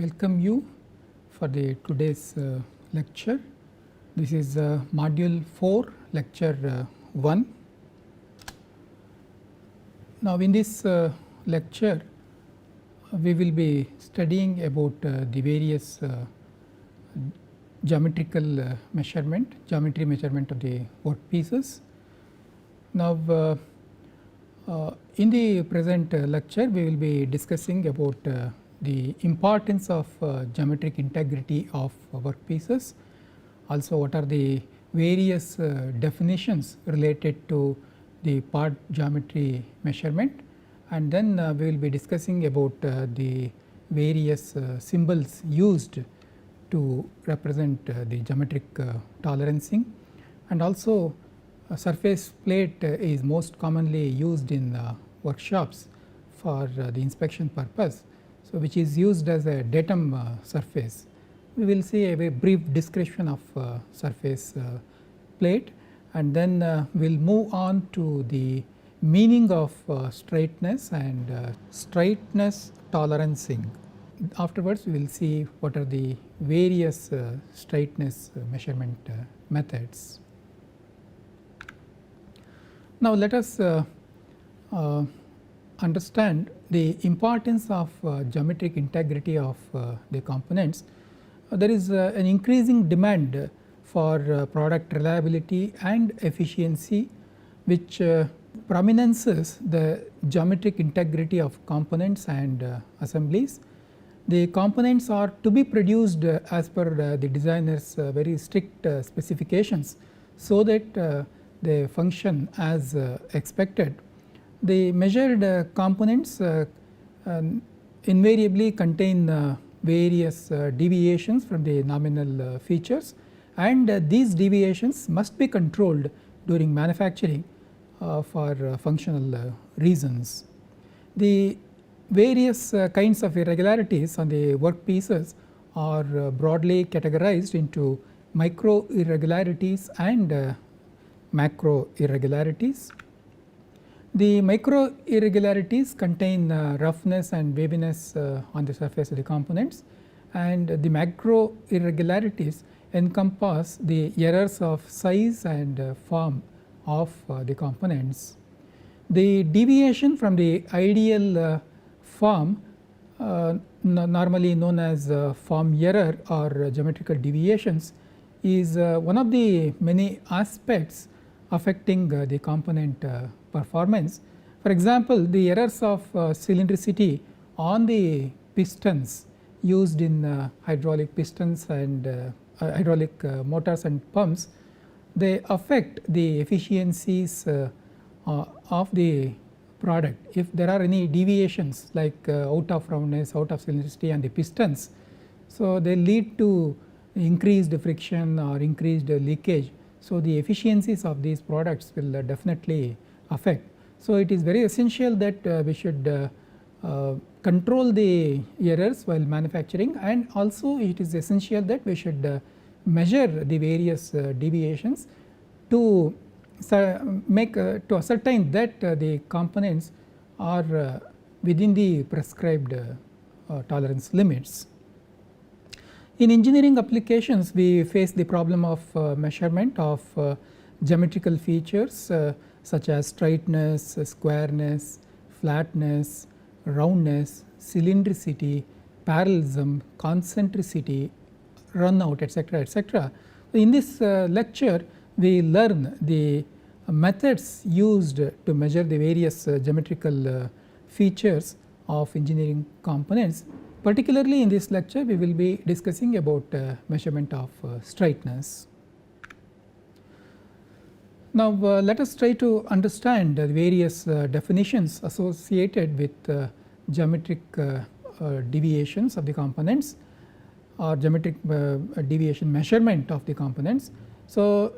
welcome you for the today's lecture. This is module 4 lecture 1. Now in this lecture we will be studying about the various geometry measurement of the workpieces. Now in the present lecture we will be discussing about the importance of geometric integrity of workpieces. Also what are the various definitions related to the part geometry measurement, and then we will be discussing about the various symbols used to represent the geometric tolerancing, and also surface plate is most commonly used in workshops for the inspection purpose. So, which is used as a datum surface. We will see a very brief description of surface plate, and then we will move on to the meaning of straightness and straightness tolerancing. Afterwards we will see what are the various straightness measurement methods. Now let us understand the importance of geometric integrity of the components. There is an increasing demand for product reliability and efficiency, which prominences the geometric integrity of components and assemblies. The components are to be produced as per the designer's very strict specifications, so that they function as expected. The measured components invariably contain various deviations from the nominal features, and these deviations must be controlled during manufacturing for functional reasons. The various kinds of irregularities on the workpieces are broadly categorized into micro irregularities and macro irregularities. The micro irregularities contain roughness and waviness on the surface of the components, and the macro irregularities encompass the errors of size and form of the components. The deviation from the ideal form, normally known as form error or geometrical deviations, is one of the many aspects affecting the component performance. For example, the errors of cylindricity on the pistons used in hydraulic pistons and hydraulic motors and pumps, they affect the efficiencies of the product. If there are any deviations like out of roundness, out of cylindricity on the pistons, so they lead to increased friction or increased leakage. So the efficiencies of these products will definitely affect. So it is very essential that we should control the errors while manufacturing, and also it is essential that we should measure the various deviations to make to ascertain that the components are within the prescribed tolerance limits. In engineering applications, we face the problem of measurement of geometrical features such as straightness, squareness, flatness, roundness, cylindricity, parallelism, concentricity, runout, etc., etc. In this lecture we learn the methods used to measure the various geometrical features of engineering components. Particularly in this lecture we will be discussing about measurement of straightness. Now let us try to understand the various definitions associated with geometric deviations of the components or geometric deviation measurement of the components. So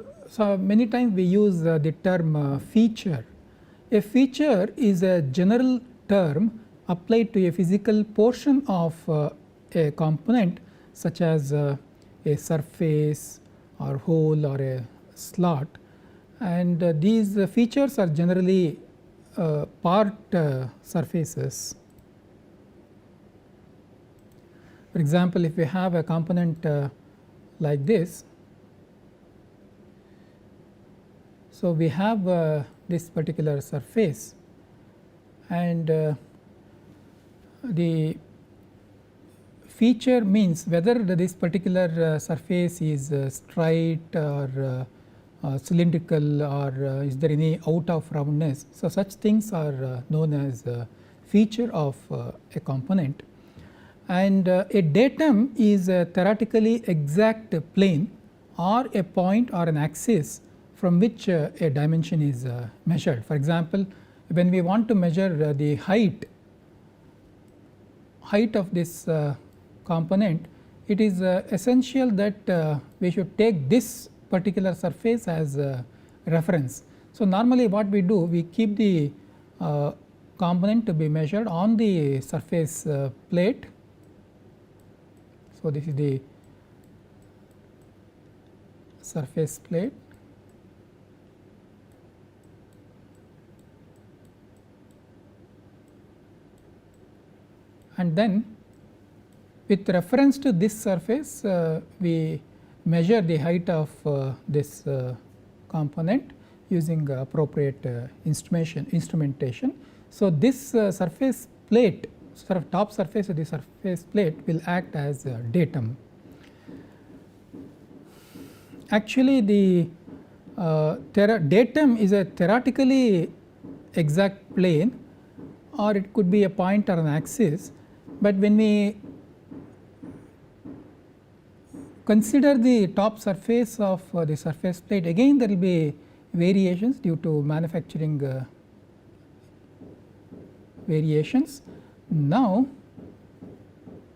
many times we use the term feature. A feature is a general term applied to a physical portion of a component, such as a surface or hole or a slot, and these features are generally part surfaces. For example, if we have a component like this, so we have this particular surface, and the feature means whether this particular surface is straight or cylindrical, or is there any out of roundness. So, such things are known as feature of a component, and a datum is a theoretically exact plane or a point or an axis from which a dimension is measured. For example, when we want to measure the height of this component, it is essential that we should take this particular surface as a reference. So, normally what we do, we keep the component to be measured on the surface plate. So, this is the surface plate, and then with reference to this surface we measure the height of this component using appropriate instrumentation. So, this surface plate, top surface of the surface plate will act as a datum. Actually, the datum is a theoretically exact plane, or it could be a point or an axis, but when we consider the top surface of the surface plate, again there will be variations due to manufacturing variations. Now,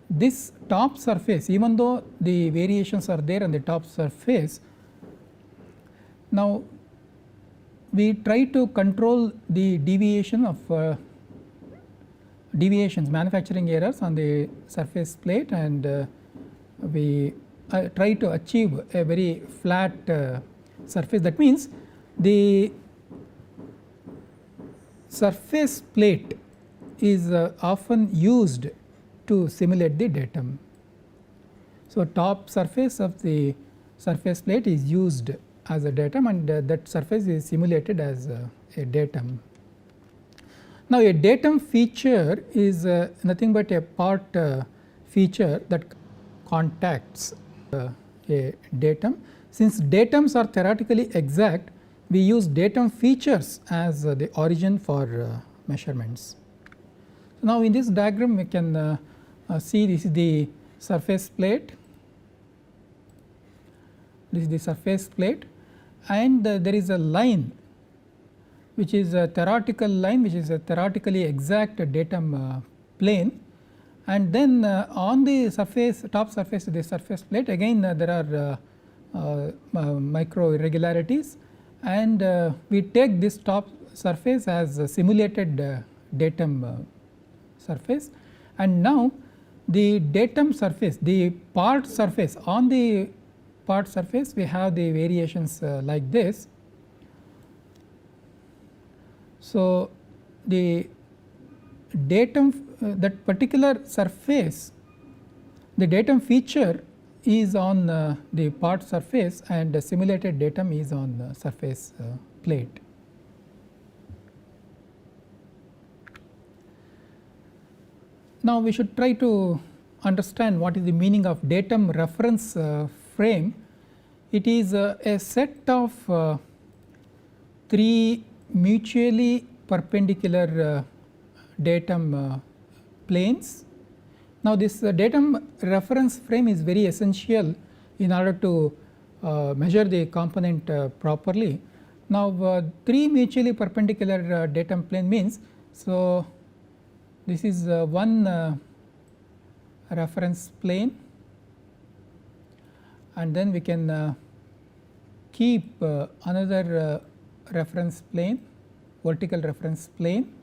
this top surface, even though the variations are there on the top surface, now we try to control the deviation of manufacturing errors on the surface plate, and we try to achieve a very flat surface. That means the surface plate is often used to simulate the datum. So, top surface of the surface plate is used as a datum, and that surface is simulated as a datum. Now, a datum feature is nothing but a part feature that contacts a datum. Since datums are theoretically exact, we use datum features as the origin for measurements. Now, in this diagram we can see this is the surface plate, this is the surface plate, and there is a line which is a theoretical line, which is a theoretically exact datum plane, and then on the surface, top surface of the surface plate, again there are micro irregularities, and we take this top surface as a simulated datum surface. And now the datum surface, the part surface, on the part surface we have the variations like this. So, the datum that particular surface, the datum feature is on the part surface, and the simulated datum is on surface plate. Now, we should try to understand what is the meaning of datum reference frame. It is a set of 3 mutually perpendicular datum planes. Now, this datum reference frame is very essential in order to measure the component properly. Now, 3 mutually perpendicular datum plane means, so this is one reference plane, and then we can keep another reference plane, vertical reference plane,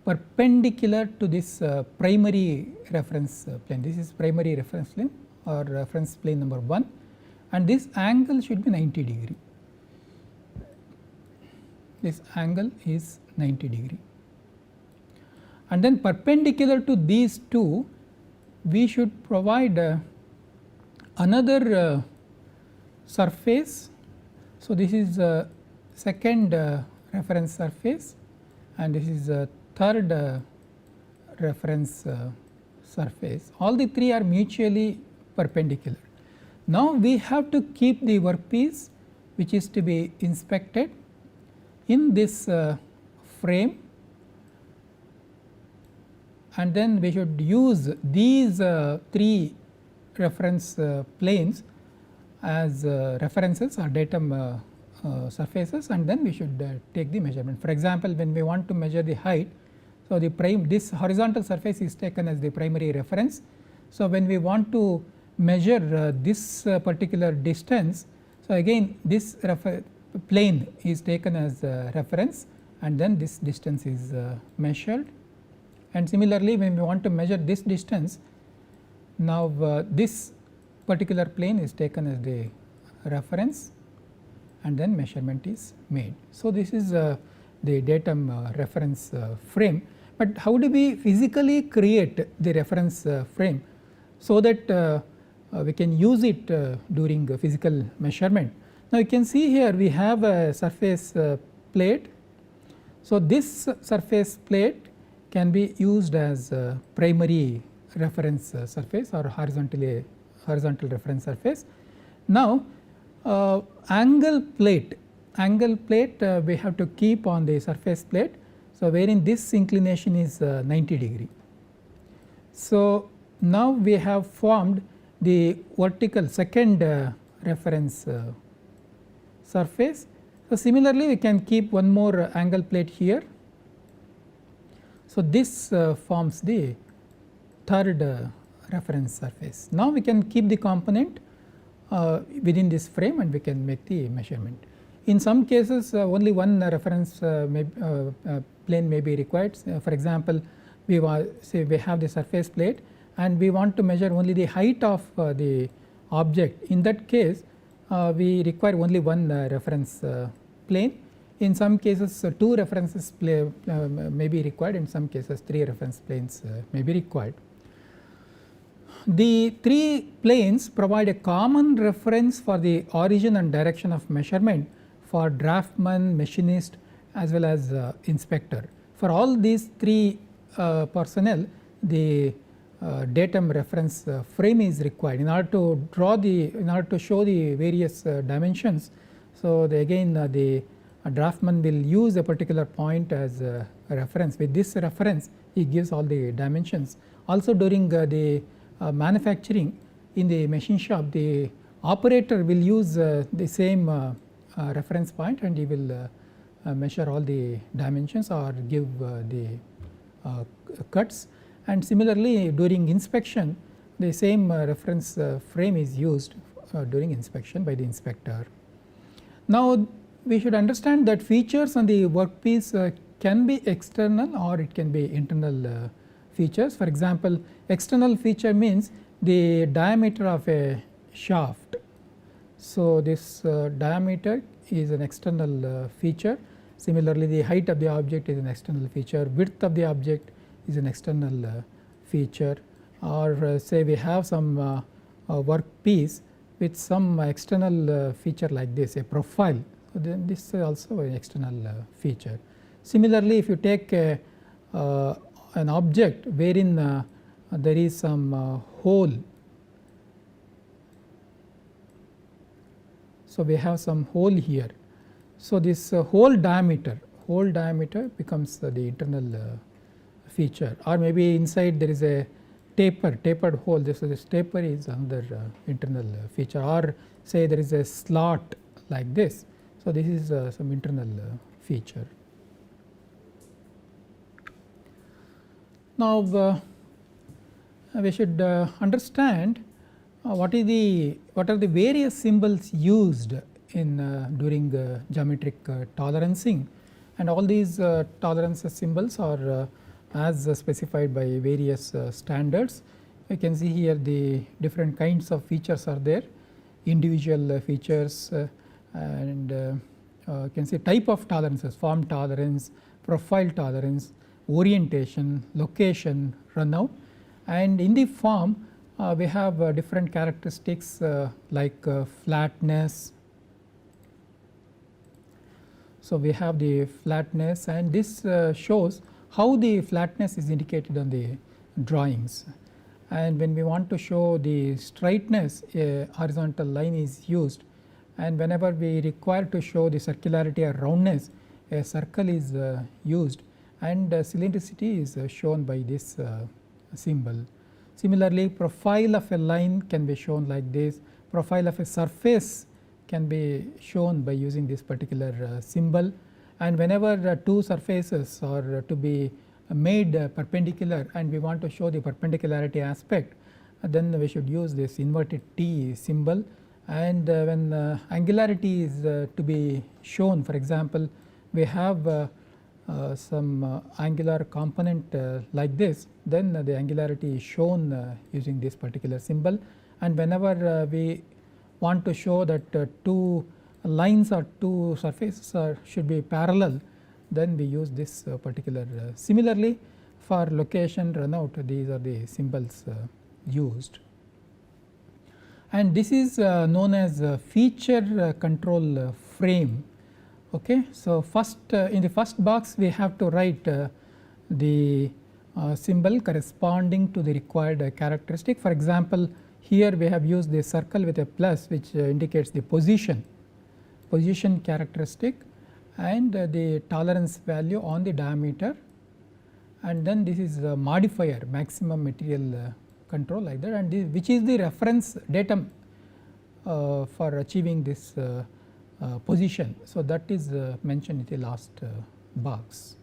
perpendicular to this primary reference plane. This is primary reference plane or reference plane number 1, and this angle should be 90 degree. This angle is 90 degree. And then perpendicular to these two, we should provide another surface. So, this is second reference surface and this is third reference surface. All the three are mutually perpendicular. Now, we have to keep the workpiece which is to be inspected in this frame, and then we should use these three reference planes as references or datum surfaces, and then we should take the measurement. For example, when we want to measure the height, so the this horizontal surface is taken as the primary reference. So, when we want to measure this particular distance, so again this plane is taken as reference and then this distance is measured. And similarly, when we want to measure this distance, now this particular plane is taken as the reference and then measurement is made. So, this is the datum reference frame, but how do we physically create the reference frame so that we can use it during physical measurement. Now, you can see here we have a surface plate. So, this surface plate can be used as primary reference surface or horizontal reference surface. Now, angle plate we have to keep on the surface plate. So, wherein this inclination is 90 degree. So, now we have formed the vertical second reference surface. So, similarly, we can keep one more angle plate here. So, this forms the third reference surface. Now, we can keep the component within this frame and we can make the measurement. In some cases only one reference plane may be required. For example, we say we have the surface plate and we want to measure only the height of the object. In that case we require only one reference plane. In some cases two references may be required, in some cases three reference planes may be required. The three planes provide a common reference for the origin and direction of measurement for draftsman, machinist as well as inspector. For all these three personnel, the datum reference frame is required in order to show the various dimensions. So, again the draftsman will use a particular point as a reference. With this reference he gives all the dimensions. Also during the manufacturing in the machine shop, the operator will use the same reference point and he will measure all the dimensions or give the cuts. And similarly, during inspection the same reference frame is used during inspection by the inspector. Now, we should understand that features on the workpiece can be external or it can be internal features. For example, external feature means the diameter of a shaft. So, this diameter is an external feature. Similarly, the height of the object is an external feature, width of the object is an external feature, or say we have some workpiece with some external feature like this, a profile. So, then this is also an external feature. Similarly, if you take an object wherein there is some hole. So, we have some hole here. So, this hole diameter becomes the internal feature, or maybe inside there is a tapered hole. This taper is another internal feature, or say there is a slot like this. So, this is some internal feature. Now, we should understand what are the various symbols used in during geometric tolerancing, and all these tolerance symbols are as specified by various standards. You can see here the different kinds of features are there, individual features, and you can see type of tolerances, form tolerance, profile tolerance, orientation, location, runout, and in the form we have different characteristics like flatness. So, we have the flatness, and this shows how the flatness is indicated on the drawings, and when we want to show the straightness, a horizontal line is used, and whenever we require to show the circularity or roundness, a circle is used, and cylindricity is shown by this symbol. Similarly, profile of a line can be shown like this, profile of a surface can be shown by using this particular symbol, and whenever two surfaces are to be made perpendicular and we want to show the perpendicularity aspect, then we should use this inverted T symbol, and when angularity is to be shown, for example, we have some angular component like this, then the angularity is shown using this particular symbol, and whenever we want to show that two lines or two surfaces should be parallel, then we use this particular. Similarly, for location, runout, these are the symbols used, and this is known as feature control frame. Okay. So, first in the first box we have to write the symbol corresponding to the required characteristic. For example, here we have used the circle with a plus, which indicates the position characteristic, and the tolerance value on the diameter, and then this is a modifier maximum material control like that, and this, which is the reference datum for achieving this position. So, that is mentioned in the last box.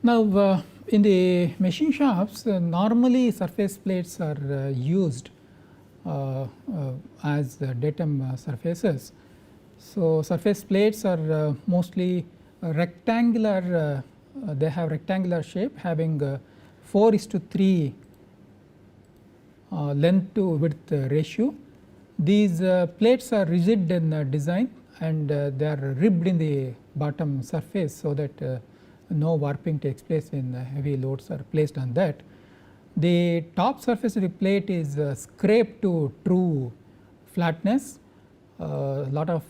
Now, in the machine shops, normally surface plates are used as datum surfaces. So, surface plates are mostly rectangular, they have rectangular shape having 4:3 length to width ratio. These plates are rigid in design, and they are ribbed in the bottom surface, so that no warping takes place when heavy loads are placed on that. The top surface of the plate is scraped to true flatness. A lot of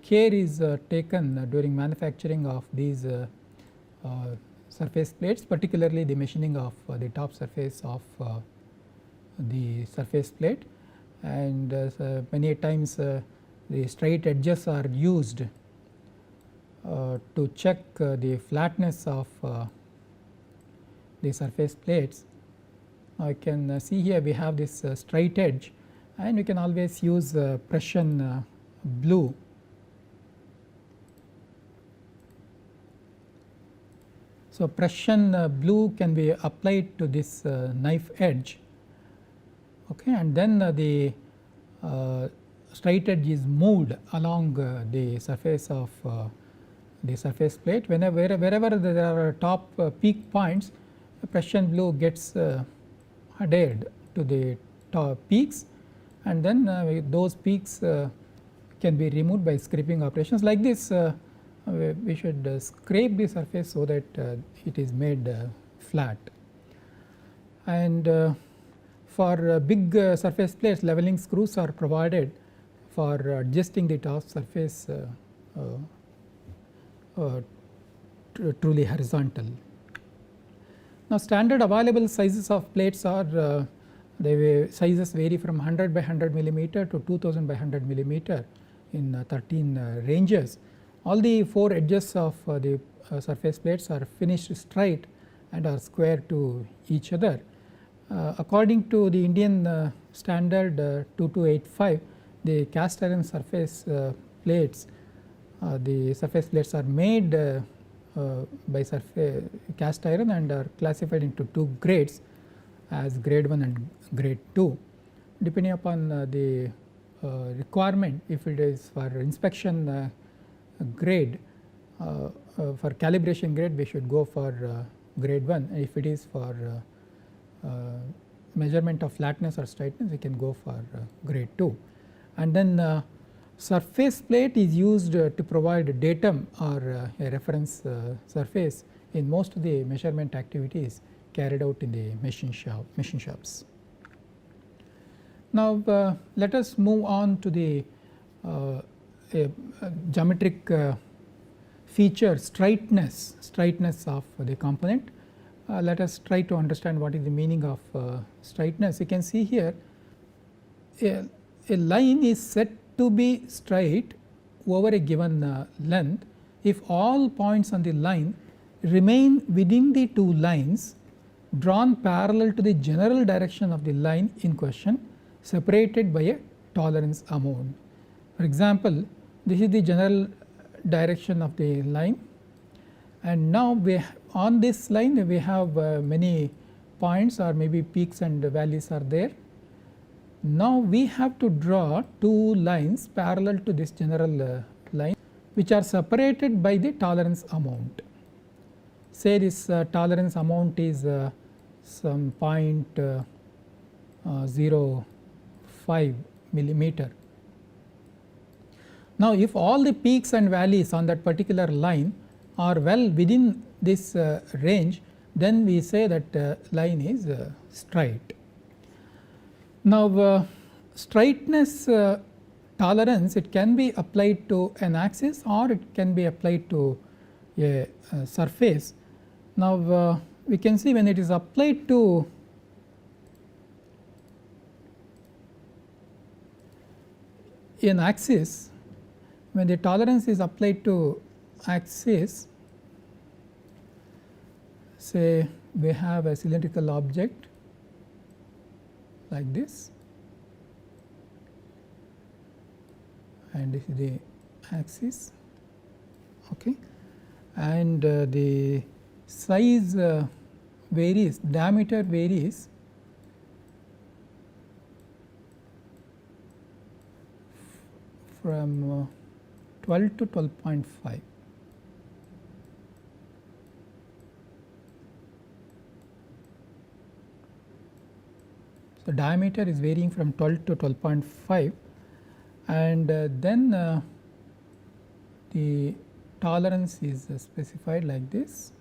care is taken during manufacturing of these surface plates, particularly the machining of the top surface of the surface plate, and many times the straight edges are used to check the flatness of the surface plates. Now, you can see here we have this straight edge, and we can always use Prussian blue. So, Prussian blue can be applied to this knife edge, okay, and then the straight edge is moved along the surface of the surface plate. Wherever there are top peak points, Prussian blue gets adhered to the top peaks, and then those peaks can be removed by scraping operations. Like this, we should scrape the surface so that it is made flat. And for big surface plates, leveling screws are provided for adjusting the top surface truly horizontal. Now, standard available sizes of plates are sizes vary from 100 by 100 millimeter to 2000 by 100 millimeter in 13 ranges. All the 4 edges of the surface plates are finished straight and are square to each other. According to the Indian standard 2285, the cast iron surface plates, the surface plates are made by cast iron and are classified into 2 grades as grade 1 and grade 2. Depending upon the requirement, if it is for inspection grade, for calibration grade we should go for grade 1. If it is for measurement of flatness or straightness, we can go for grade 2. And then surface plate is used to provide datum or a reference surface in most of the measurement activities carried out in the machine shops. Now, let us move on to the geometric feature straightness of the component. Let us try to understand what is the meaning of straightness. You can see here a line is said to be straight over a given length if all points on the line remain within the two lines drawn parallel to the general direction of the line in question, separated by a tolerance amount. For example, this is the general direction of the line, and now on this line we have many points or maybe peaks and valleys are there. Now, we have to draw two lines parallel to this general line, which are separated by the tolerance amount. Say this tolerance amount is some 0.05 millimeter. Now, if all the peaks and valleys on that particular line are well within this range, then we say that line is straight. Now, straightness tolerance, it can be applied to an axis or it can be applied to a surface. Now, we can see when it is applied to an axis, when the tolerance is applied to axis, say we have a cylindrical object like this, and this is the axis, okay, and the size varies, diameter varies from 12 to 12.5. So, diameter is varying from 12 to 12.5, and then the tolerance is specified like this.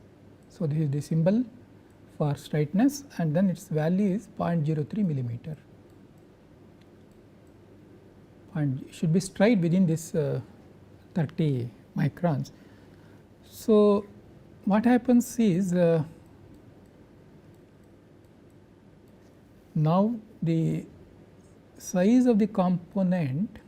So, this is the symbol for straightness, and then its value is 0.03 millimeter. Should be straight within this 30 microns. So, what happens is now the size of the component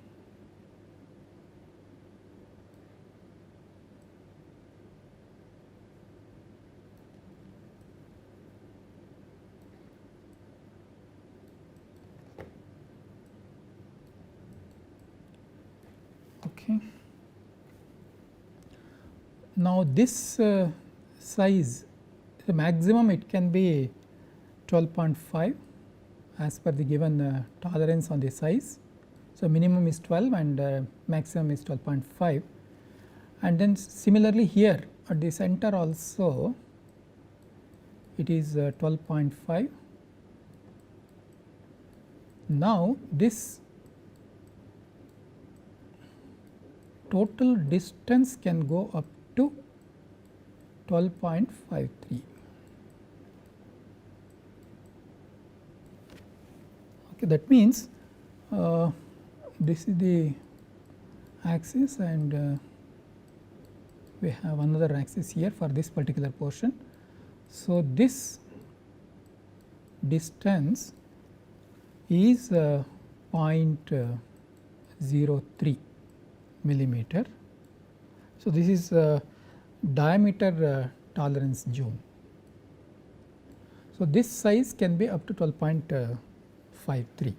okay. Now, this size, the maximum it can be 12.5 as per the given tolerance on the size. So, minimum is 12 and maximum is 12.5, and then similarly here at the center also it is 12.5. Now, this total distance can go up to 12.53. Okay, that means this is the axis, and we have another axis here for this particular portion. So, this distance is 0.03 millimeter. So, this is diameter tolerance zone. So, this size can be up to 12.53.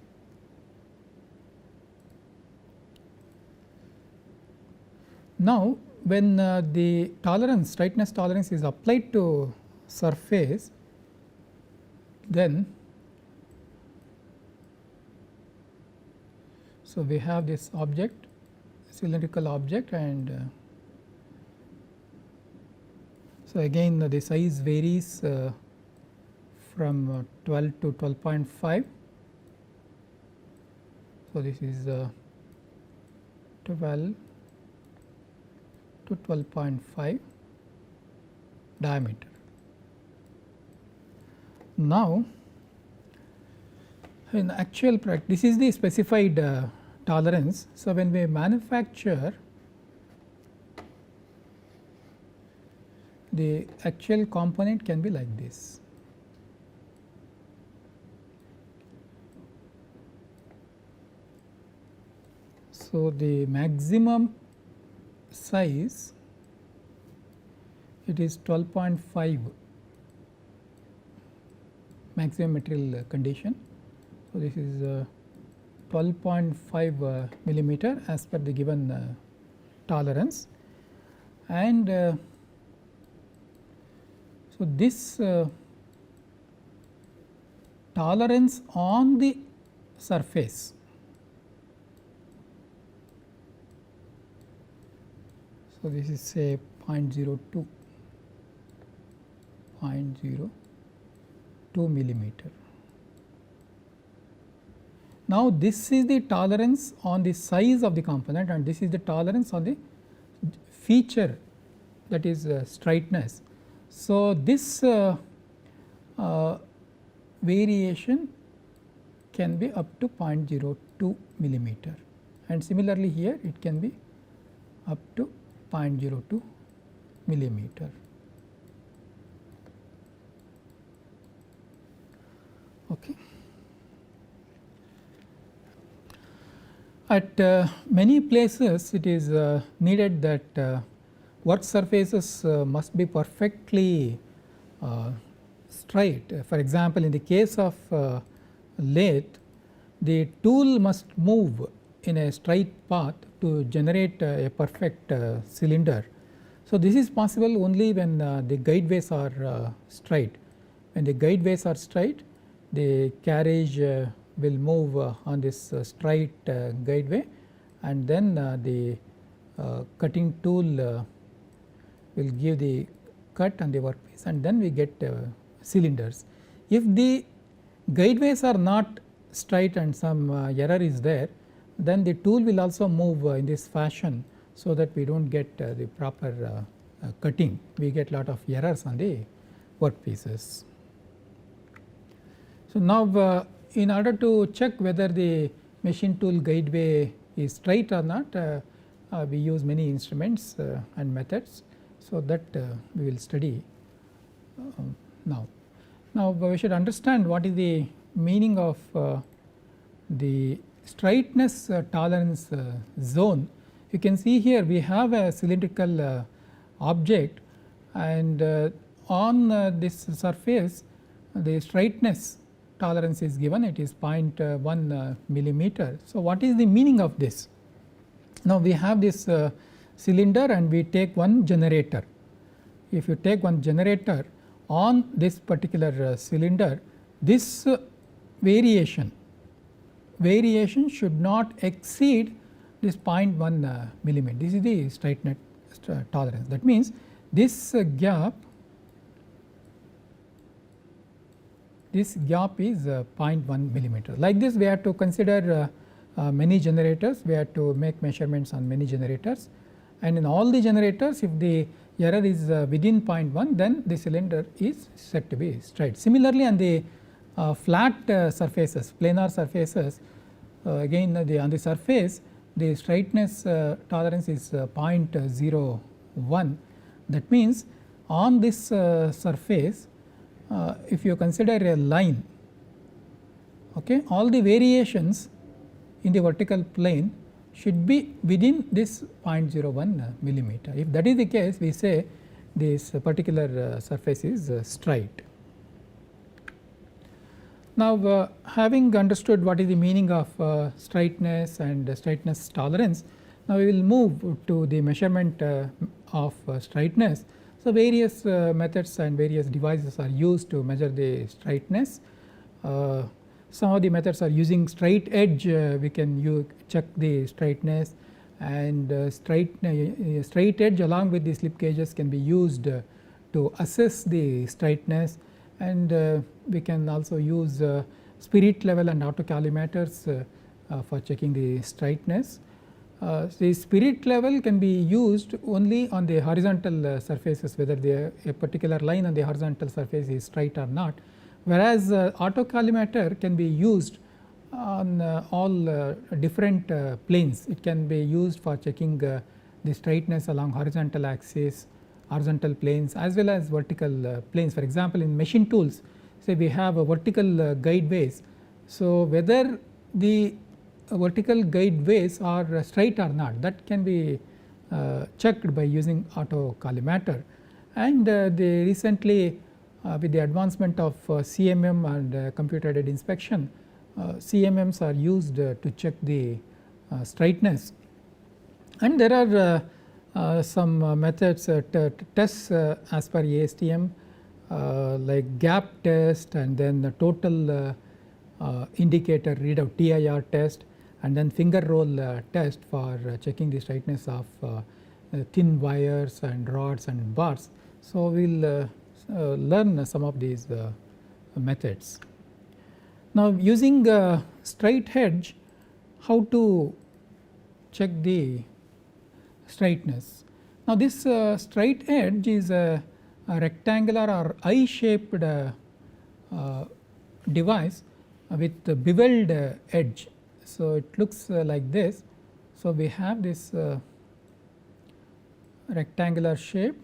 Now, when the tolerance, straightness tolerance is applied to surface, then so we have this object, cylindrical object, and so again the size varies from 12 to 12.5. So, this is 12 to 12.5. diameter. Now, in actual practice, this is the specified tolerance. So, when we manufacture the actual component can be like this. So, the maximum size, it is 12.5 maximum material condition. So, this is 12.5 millimeter as per the given tolerance, and so this tolerance on the surface, so this is say 0.02 millimeter. Now, this is the tolerance on the size of the component, and this is the tolerance on the feature, that is straightness. So, this variation can be up to 0.02 millimeter, and similarly here it can be up to 0.02 millimeter. Okay. At many places it is needed that work surfaces must be perfectly straight. For example, in the case of lathe, the tool must move in a straight path to generate a perfect cylinder. So, this is possible only when the guideways are straight. When the guideways are straight, the carriage will move on this straight guideway, and then the cutting tool will give the cut on the workpiece, and then we get cylinders. If the guideways are not straight and some error is there, then the tool will also move in this fashion, so that we do not get the proper cutting. We get lot of errors on the workpieces. So, now in order to check whether the machine tool guideway is straight or not, we use many instruments and methods. So, that we will study now. Now, we should understand what is the meaning of the straightness tolerance zone. You can see here we have a cylindrical object, and on this surface the straightness tolerance is given, it is 0.1 millimeter. So, what is the meaning of this? Now, we have this cylinder and we take one generator. If you take one generator on this particular cylinder, this variation should not exceed this 0.1 millimeter. This is the straightness tolerance. That means, this gap is 0.1 millimeter. Like this, we have to consider many generators, we have to make measurements on many generators, and in all the generators, if the error is within 0.1, then the cylinder is said to be straight. Similarly, on the flat surfaces, planar surfaces, again on the surface, the straightness tolerance is 0.01. That means, on this surface, if you consider a line, okay, all the variations in the vertical plane should be within this 0.01 millimeter. If that is the case, we say this particular surface is straight. Now, having understood what is the meaning of straightness and straightness tolerance, now we will move to the measurement of straightness. So, various methods and various devices are used to measure the straightness. Some of the methods are using straight edge, we can check the straightness, and straight edge along with the slip gauges can be used to assess the straightness, and we can also use spirit level and autocalorimeters for checking the straightness. The spirit level can be used only on the horizontal surfaces, whether a particular line on the horizontal surface is straight or not, whereas auto collimator can be used on all different planes. It can be used for checking the straightness along horizontal axis, horizontal planes, as well as vertical planes. For example, in machine tools, say we have a vertical guideways. So, whether the vertical guideways are straight or not, that can be checked by using auto collimator. And they recently with the advancement of CMM and computer aided inspection, CMMs are used to check the straightness. And there are some methods tests as per ASTM like gap test, and then the total indicator readout TIR test, and then finger roll test for checking the straightness of thin wires and rods and bars. So, we will learn some of these methods. Now, using straight edge, how to check the straightness. Now, this straight edge is a rectangular or eye shaped device with the beveled edge. So, it looks like this. So, we have this rectangular shape,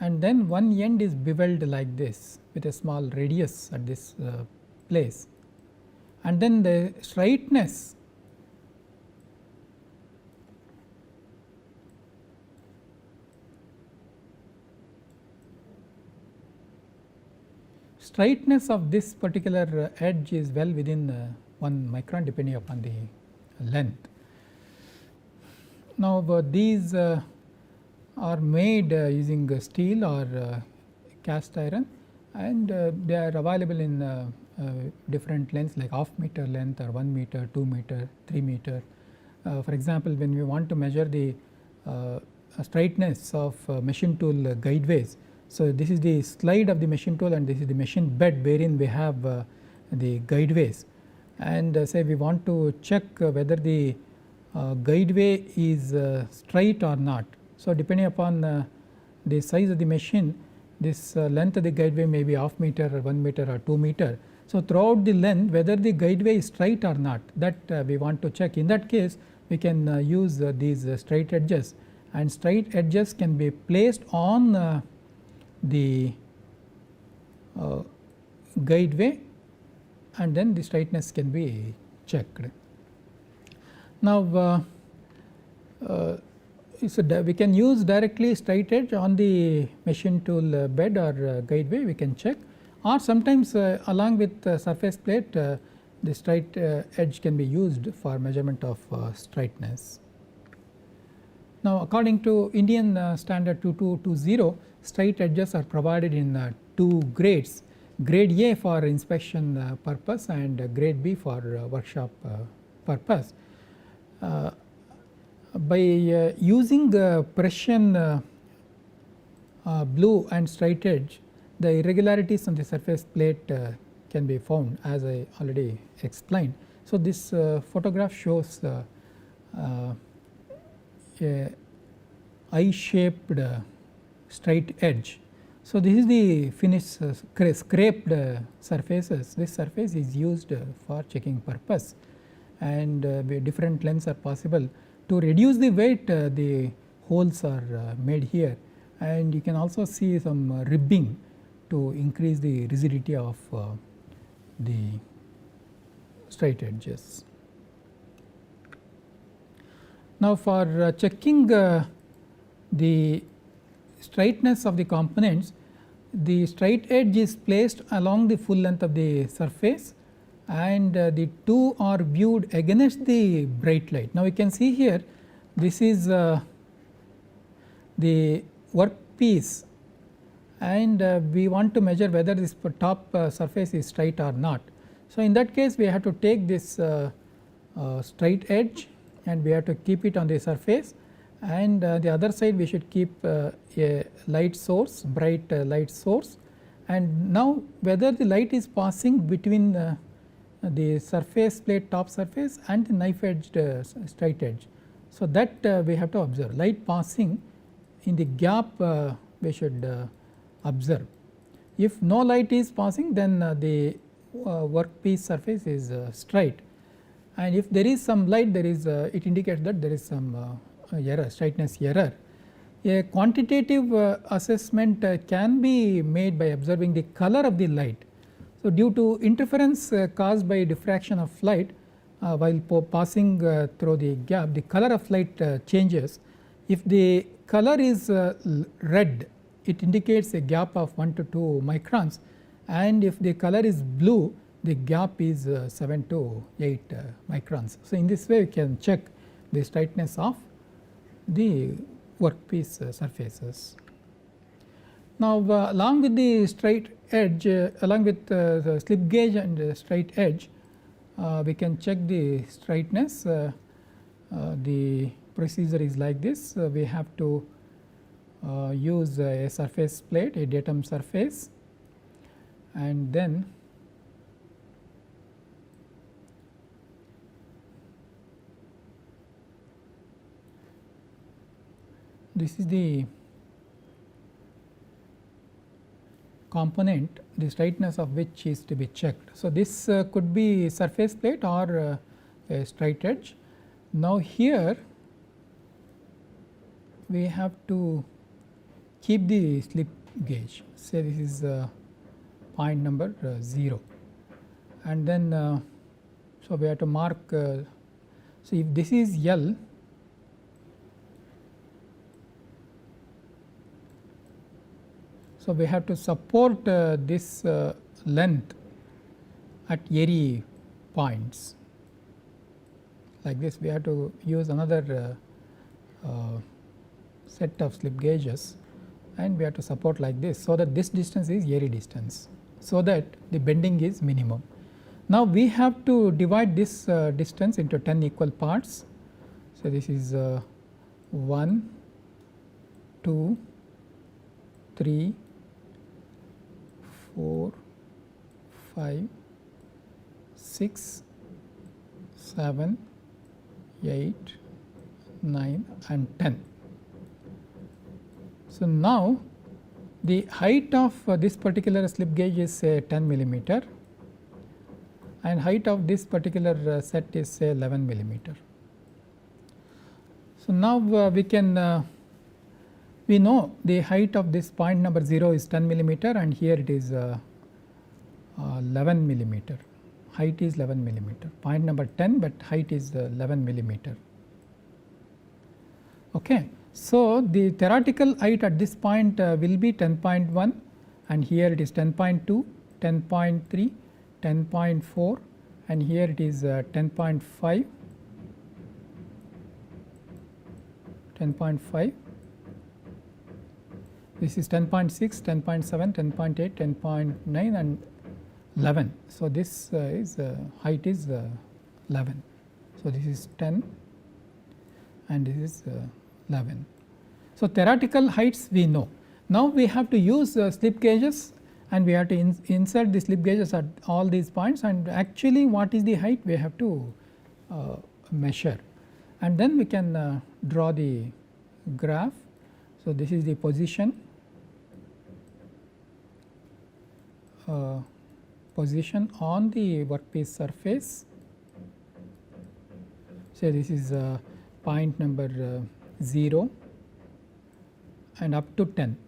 and then one end is beveled like this with a small radius at this place, and then the straightness of this particular edge is well within 1 micron depending upon the length. Now, these are made using steel or cast iron, and they are available in different lengths like half meter length or 1 meter, 2 meter, 3 meter. For example, when we want to measure the straightness of machine tool guideways. So, this is the slide of the machine tool, and this is the machine bed wherein we have the guideways, and say we want to check whether the guideway is straight or not. So, depending upon the size of the machine, this length of the guideway may be half meter or 1 meter or 2 meter. So, throughout the length, whether the guideway is straight or not, that we want to check. In that case, we can use these straight edges, and straight edges can be placed on the guideway, and then the straightness can be checked. Now, so we can use directly straight edge on the machine tool bed or guideway, we can check, or sometimes along with surface plate the straight edge can be used for measurement of straightness. Now, according to Indian standard 2220, straight edges are provided in 2 grades, grade A for inspection purpose and grade B for workshop purpose. By using Prussian blue and straight edge, the irregularities on the surface plate can be found, as I already explained. So, this photograph shows a eye shaped straight edge. So, this is the finished scraped surfaces. This surface is used for checking purpose, and different lengths are possible. To reduce the weight, the holes are made here, and you can also see some ribbing to increase the rigidity of the straight edges. Now, for checking the straightness of the components, the straight edge is placed along the full length of the surface, and the two are viewed against the bright light. Now, you can see here, this is the workpiece, and we want to measure whether this top surface is straight or not. So, in that case, we have to take this straight edge and we have to keep it on the surface, and the other side we should keep a light source, bright light source, and now whether the light is passing between the surface plate top surface and the knife edged straight edge. So, that we have to observe light passing in the gap we should observe. If no light is passing, then the workpiece surface is straight, and if there is some light, there is it indicates that there is some error, straightness error. A quantitative assessment can be made by observing the color of the light. So, due to interference caused by diffraction of light while passing through the gap, the color of light changes. If the color is red, it indicates a gap of 1 to 2 microns, and if the color is blue, the gap is 7 to 8 microns. So, in this way we can check the straightness of the workpiece surfaces. Now, along with the straight edge, along with the slip gauge and the straight edge, we can check the straightness. The procedure is like this. We have to use a surface plate, a datum surface, and then this is the component, the straightness of which is to be checked. So, this could be surface plate or a straight edge. Now, here we have to keep the slip gauge, say this is point number 0, and then so we have to mark. So, if this is L, so we have to support this length at airy points like this. We have to use another set of slip gauges, and we have to support like this, so that this distance is airy distance, so that the bending is minimum. Now, we have to divide this distance into 10 equal parts. So, this is 1, 2, 3, 4, 5, 6, 7, 8, 9 and 10. So, now the height of this particular slip gauge is say 10 millimeter, and height of this particular set is say 11 millimeter. So, now we can we know the height of this point number 0 is 10 millimeter, and here it is 11 millimeter, height is 11 millimeter, point number 10, but height is 11 millimeter. Okay. So, the theoretical height at this point will be 10.1, and here it is 10.2, 10.3, 10.4, and here it is 10.5, 10.5. This is 10.6, 10.7, 10.8, 10.9 and 11. So, this is height is 11. So, this is 10 and this is 11. So, theoretical heights we know. Now, we have to use slip gauges, and we have to insert the slip gauges at all these points, and actually what is the height we have to measure, and then we can draw the graph. So, this is the position on the workpiece surface. So, this is point number 0 and up to 10,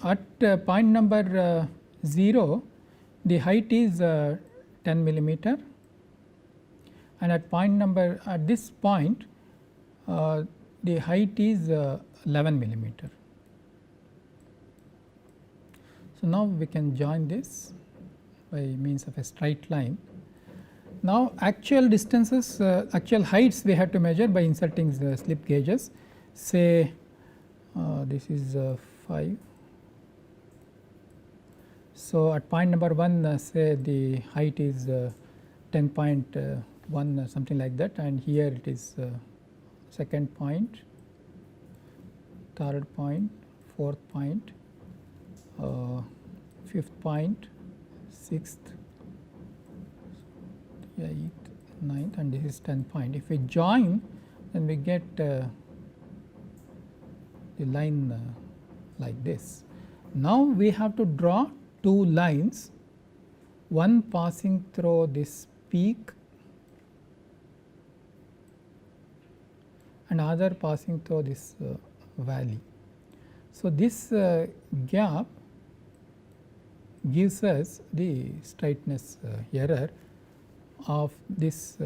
at point number 0 the height is 10 millimeter, and at this point the height is 11 millimeter. So, now we can join this by means of a straight line. Now, actual distances, actual heights we have to measure by inserting the slip gauges. Say this is 5. So, at point number 1 say the height is 10.1 something like that, and here it is second point, third point, fourth point, fifth point, sixth, 8th, 9th and this is 10th point. If we join, then we get the line like this. Now we have to draw two lines, one passing through this peak and other passing through this valley. So, this gap gives us the straightness error of this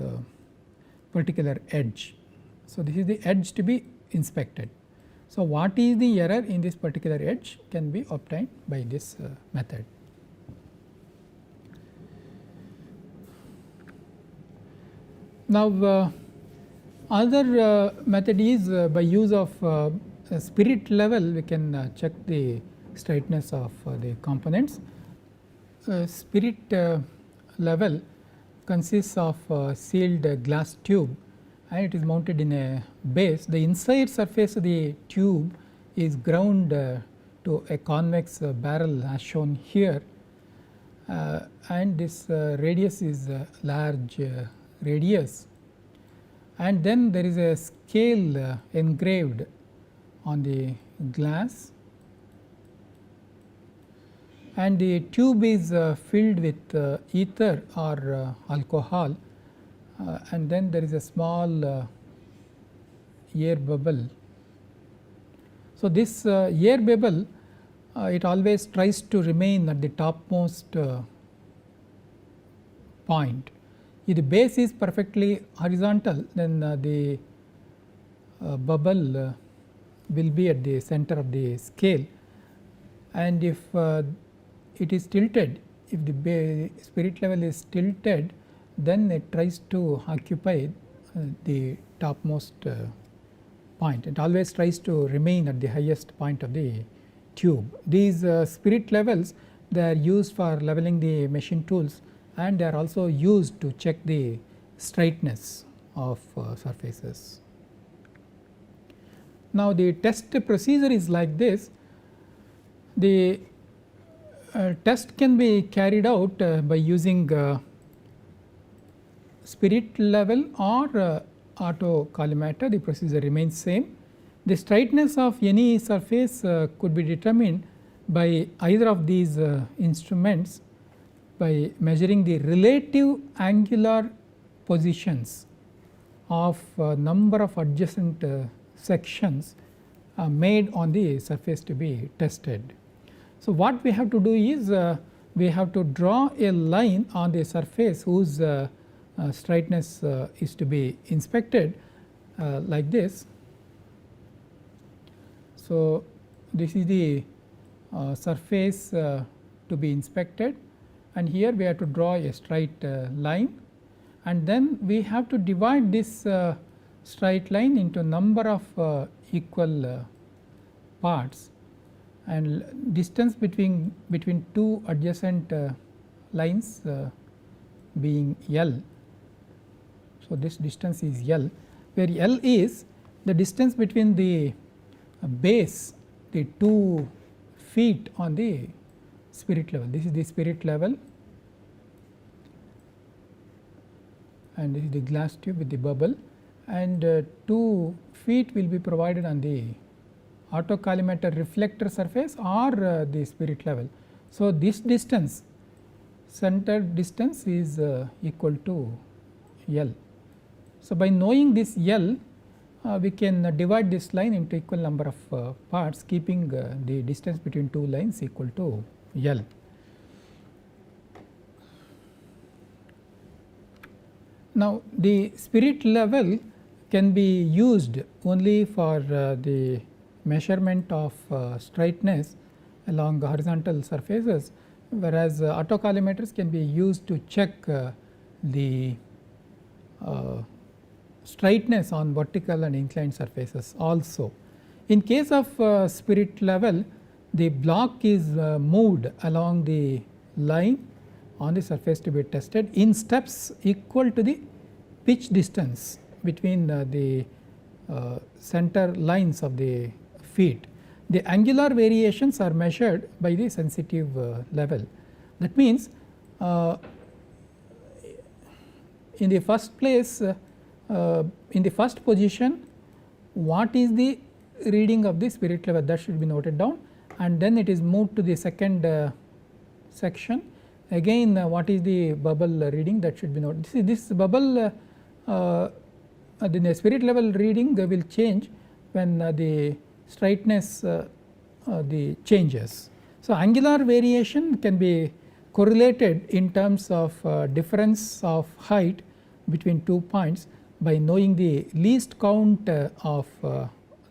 particular edge. So, this is the edge to be inspected. So, what is the error in this particular edge can be obtained by this method. Now, other method is by use of spirit level we can check the straightness of the components. Spirit level consists of sealed glass tube and it is mounted in a base. The inside surface of the tube is ground to a convex barrel as shown here, and this radius is large radius, and then there is a scale engraved on the glass, and the tube is filled with ether or alcohol, and then there is a small air bubble. So, this air bubble it always tries to remain at the topmost point. If the base is perfectly horizontal, then the bubble will be at the center of the scale, and if it is tilted, if the spirit level is tilted, then it tries to occupy the topmost point. It always tries to remain at the highest point of the tube. These spirit levels, they are used for leveling the machine tools, and they are also used to check the straightness of surfaces. Now, the test procedure is like this. The test can be carried out by using spirit level or auto collimator. The procedure remains same. The straightness of any surface could be determined by either of these instruments by measuring the relative angular positions of number of adjacent sections made on the surface to be tested. So, what we have to do is we have to draw a line on the surface whose straightness is to be inspected like this. So, this is the surface to be inspected, and here we have to draw a straight line, and then we have to divide this straight line into number of equal parts, and distance between two adjacent lines being L. So, this distance is L, where L is the distance between the base, the 2 feet on the spirit level. This is the spirit level, and this is the glass tube with the bubble, and 2 feet will be provided on the auto collimator reflector surface or the spirit level. So, this distance, center distance is equal to L. So, by knowing this L, we can divide this line into equal number of parts, keeping the distance between two lines equal to L. Now, the spirit level can be used only for the measurement of straightness along horizontal surfaces, whereas auto collimators can be used to check the straightness on vertical and inclined surfaces also. In case of spirit level, the block is moved along the line on the surface to be tested in steps equal to the pitch distance between the center lines of the feet. The angular variations are measured by the sensitive level. That means, in the first place in the first position what is the reading of the spirit level, that should be noted down, and then it is moved to the second section. Again what is the bubble reading, that should be noted. This bubble the spirit level reading will change when the straightness the changes. So, angular variation can be correlated in terms of difference of height between 2 points by knowing the least count of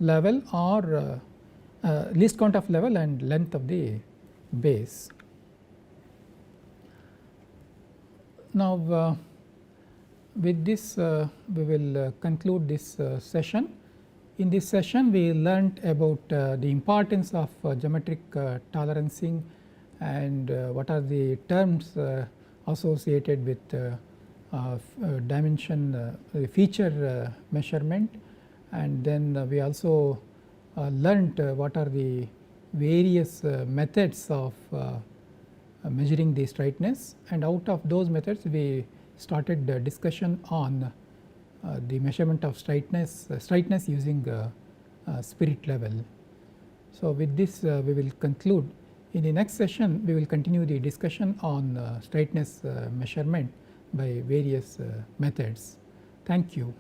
level or least count of level and length of the base. Now, with this we will conclude this session. In this session we learnt about the importance of geometric tolerancing and what are the terms associated with dimension feature measurement, and then we also learnt what are the various methods of measuring the straightness, and out of those methods we started the discussion on the measurement of straightness using spirit level. So, with this we will conclude. In the next session we will continue the discussion on straightness measurement by various methods. Thank you.